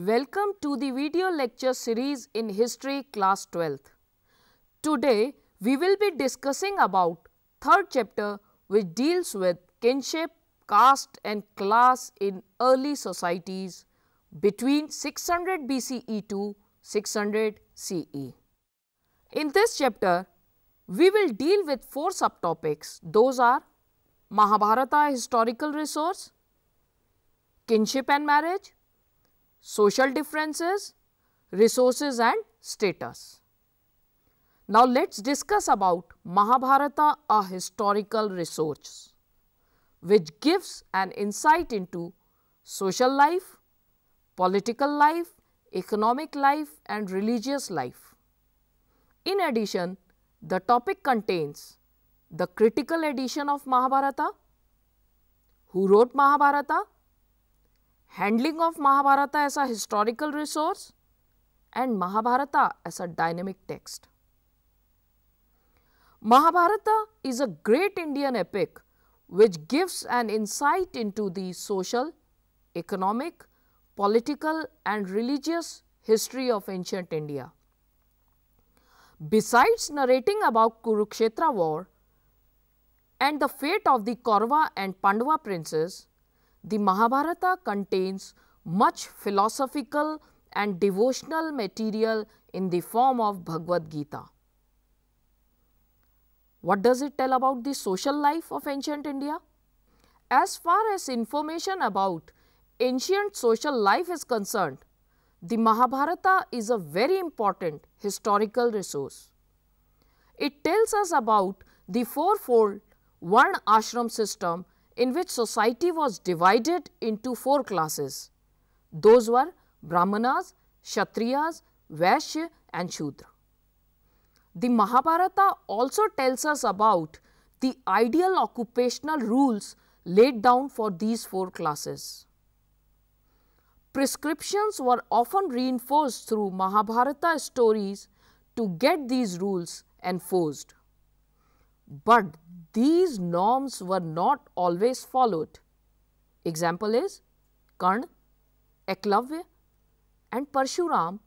Welcome to the video lecture series in History Class 12th. Today, we will be discussing about third chapter which deals with kinship, caste and class in early societies between 600 BCE to 600 CE. In this chapter, we will deal with four subtopics. Those are Mahabharata historical resource, kinship and marriage, social differences, resources and status. Now, let us discuss about Mahabharata, a historical resource which gives an insight into social life, political life, economic life and religious life. In addition, the topic contains the critical edition of Mahabharata, who wrote Mahabharata, handling of Mahabharata as a historical resource and Mahabharata as a dynamic text. Mahabharata is a great Indian epic which gives an insight into the social, economic, political and religious history of ancient India. Besides narrating about Kurukshetra war and the fate of the Kaurava and Pandava princes, the Mahabharata contains much philosophical and devotional material in the form of Bhagavad Gita. What does it tell about the social life of ancient India? As far as information about ancient social life is concerned, the Mahabharata is a very important historical resource. It tells us about the fourfold Varna ashram system in which society was divided into four classes. Those were Brahmanas, Kshatriyas, Vaishya and Shudra. The Mahabharata also tells us about the ideal occupational rules laid down for these four classes. Prescriptions were often reinforced through Mahabharata stories to get these rules enforced. But these norms were not always followed. Example is Karna, Eklavya and Parshuram.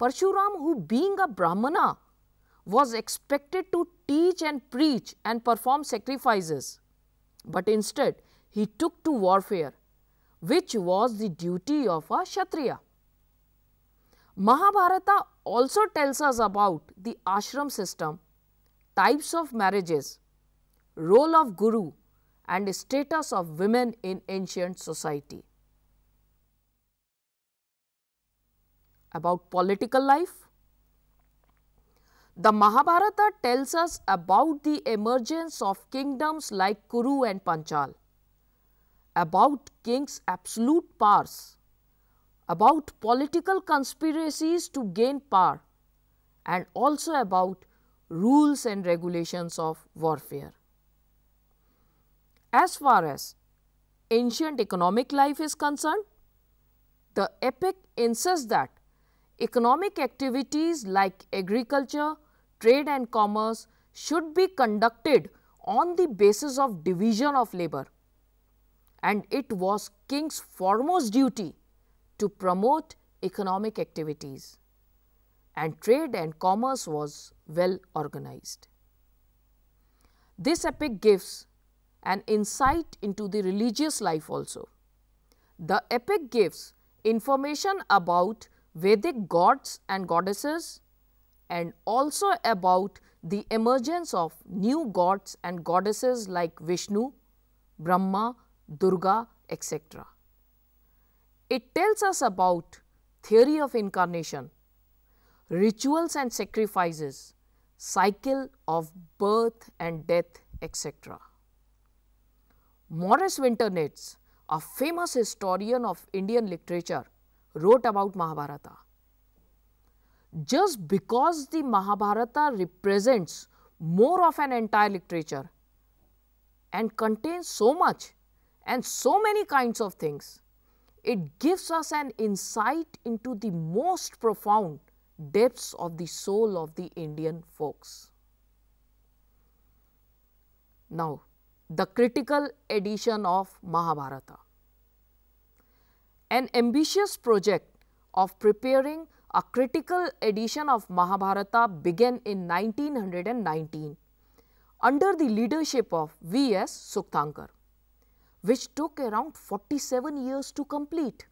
Parshuram, who being a Brahmana, was expected to teach and preach and perform sacrifices, but instead he took to warfare, which was the duty of a Kshatriya. Mahabharata also tells us about the ashram system, types of marriages, role of guru and status of women in ancient society. About political life, the Mahabharata tells us about the emergence of kingdoms like Kuru and Panchal, about kings' absolute powers, about political conspiracies to gain power and also about rules and regulations of warfare. As far as ancient economic life is concerned, the epic insists that economic activities like agriculture, trade and commerce should be conducted on the basis of division of labor, and it was king's foremost duty to promote economic activities, and trade and commerce was well organized. This epic gives an insight into the religious life also. The epic gives information about Vedic gods and goddesses and also about the emergence of new gods and goddesses like Vishnu, Brahma, Durga, etc. It tells us about theory of incarnation, rituals and sacrifices, cycle of birth and death, etc. Maurice Winternitz, a famous historian of Indian literature, wrote about Mahabharata. Just because the Mahabharata represents more of an entire literature and contains so much and so many kinds of things, it gives us an insight into the most profound depths of the soul of the Indian folks. Now, the critical edition of Mahabharata. An ambitious project of preparing a critical edition of Mahabharata began in 1919 under the leadership of V.S. Sukthankar, which took around 47 years to complete.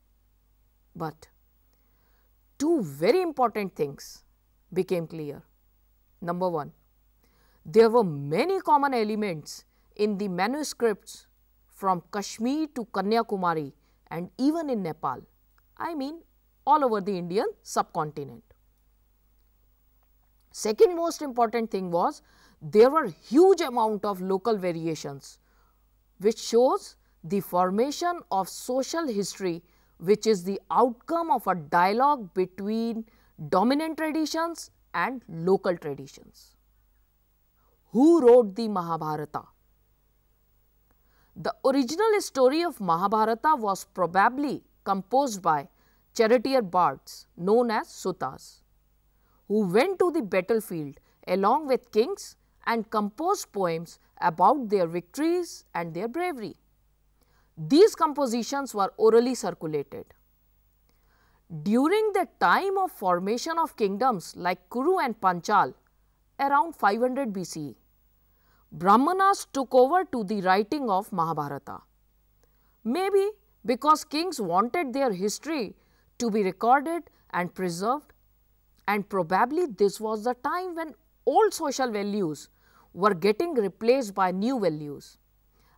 But two very important things became clear. Number one, there were many common elements in the manuscripts from Kashmir to Kanyakumari and even in Nepal, I mean all over the Indian subcontinent. Second most important thing was there were huge amount of local variations, which shows the formation of social history, which is the outcome of a dialogue between dominant traditions and local traditions. Who wrote the Mahabharata? The original story of Mahabharata was probably composed by charioteer bards known as Sutas, who went to the battlefield along with kings and composed poems about their victories and their bravery. These compositions were orally circulated. During the time of formation of kingdoms like Kuru and Panchal around 500 BCE, Brahmanas took over to the writing of Mahabharata. Maybe because kings wanted their history to be recorded and preserved, and probably this was the time when old social values were getting replaced by new values.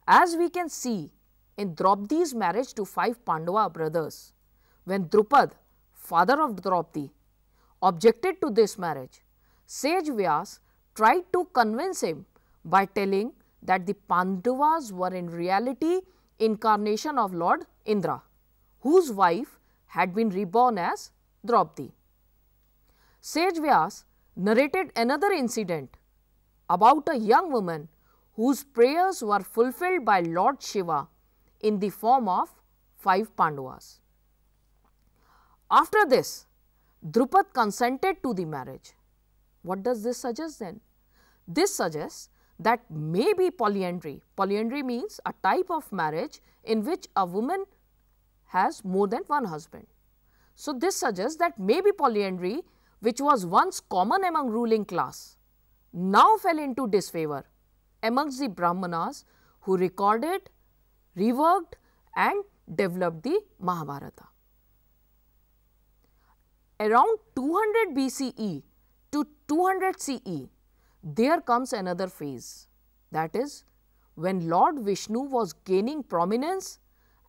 As we can see in Draupadi's marriage to 5 Pandava brothers, when Drupad, father of Draupadi, objected to this marriage, sage Vyas tried to convince him by telling that the Pandavas were in reality incarnation of Lord Indra, whose wife had been reborn as Draupadi. Sage Vyas narrated another incident about a young woman whose prayers were fulfilled by Lord Shiva in the form of 5 Pandavas. After this, Drupad consented to the marriage. What does this suggest then? This suggests that maybe polyandry. Polyandry means a type of marriage in which a woman has more than one husband. So, this suggests that maybe polyandry, which was once common among ruling class, now fell into disfavor amongst the Brahmanas who recorded, reworked and developed the Mahabharata. Around 200 BCE to 200 CE, there comes another phase, that is, when Lord Vishnu was gaining prominence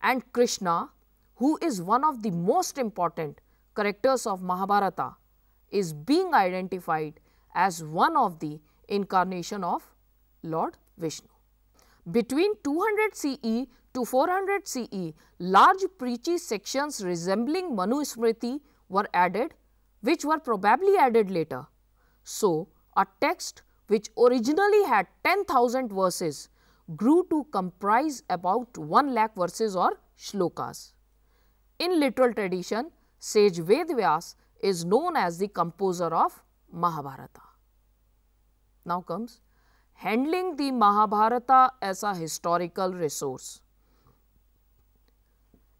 and Krishna, who is one of the most important characters of Mahabharata, is being identified as one of the incarnation of Lord Vishnu. Between 200 CE to 400 CE, large preachy sections resembling Manu Smriti were added, which were probably added later. So, a text which originally had 10,000 verses grew to comprise about 1 lakh verses or shlokas. In literal tradition, sage Ved Vyas is known as the composer of Mahabharata. Now comes handling the Mahabharata as a historical resource.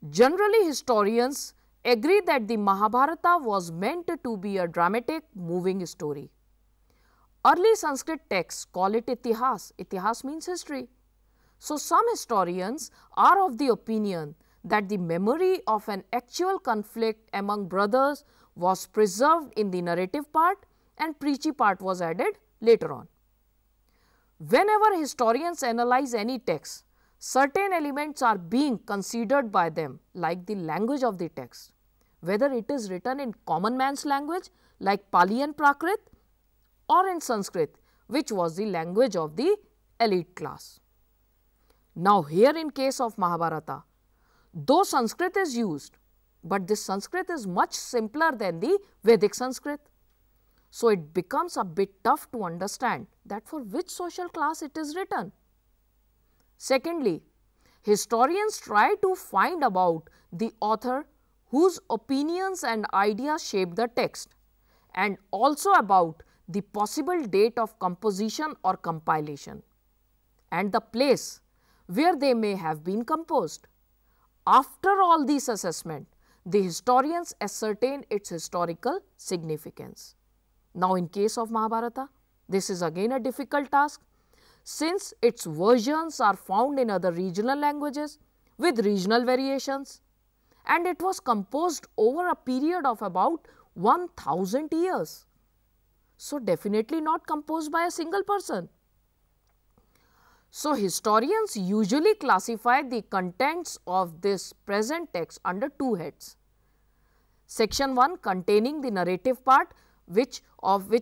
Generally, historians agree that the Mahabharata was meant to be a dramatic, moving story. Early Sanskrit texts call it Itihas. Itihas means history. So, some historians are of the opinion that the memory of an actual conflict among brothers was preserved in the narrative part and preachy part was added later on. Whenever historians analyze any text, certain elements are being considered by them, like the language of the text, whether it is written in common man's language like Pali and Prakrit, or in Sanskrit, which was the language of the elite class. Now, here in case of Mahabharata, though Sanskrit is used, but this Sanskrit is much simpler than the Vedic Sanskrit. So, it becomes a bit tough to understand that for which social class it is written. Secondly, historians try to find about the author whose opinions and ideas shape the text, and also about the possible date of composition or compilation, and the place where they may have been composed. After all these assessment, the historians ascertain its historical significance. Now, in case of Mahabharata, this is again a difficult task, since its versions are found in other regional languages with regional variations, and it was composed over a period of about 1000 years. So, definitely not composed by a single person. So, historians usually classify the contents of this present text under two heads. Section 1 containing the narrative part which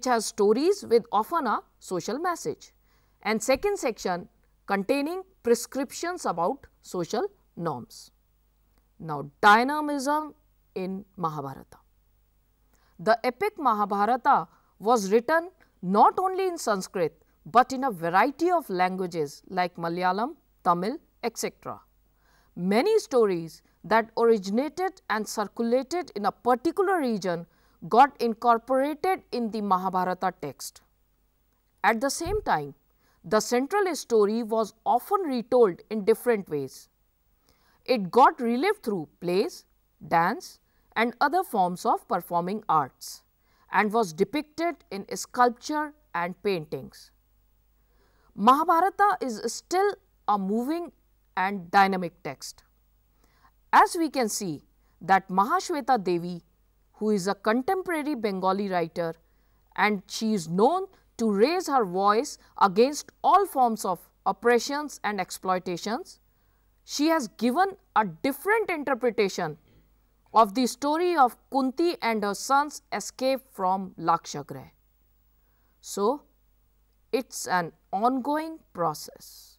has stories with often a social message, and second section containing prescriptions about social norms. Now, dynamism in Mahabharata. The epic Mahabharata was written not only in Sanskrit but in a variety of languages like Malayalam, Tamil, etc. Many stories that originated and circulated in a particular region got incorporated in the Mahabharata text. At the same time, the central story was often retold in different ways. It got relived through plays, dance, and other forms of performing arts, and was depicted in sculpture and paintings. Mahabharata is still a moving and dynamic text. As we can see that Mahashweta Devi, who is a contemporary Bengali writer, and she is known to raise her voice against all forms of oppressions and exploitations, she has given a different interpretation of the story of Kunti and her son's escape from Lakshagriha. So, it's an ongoing process.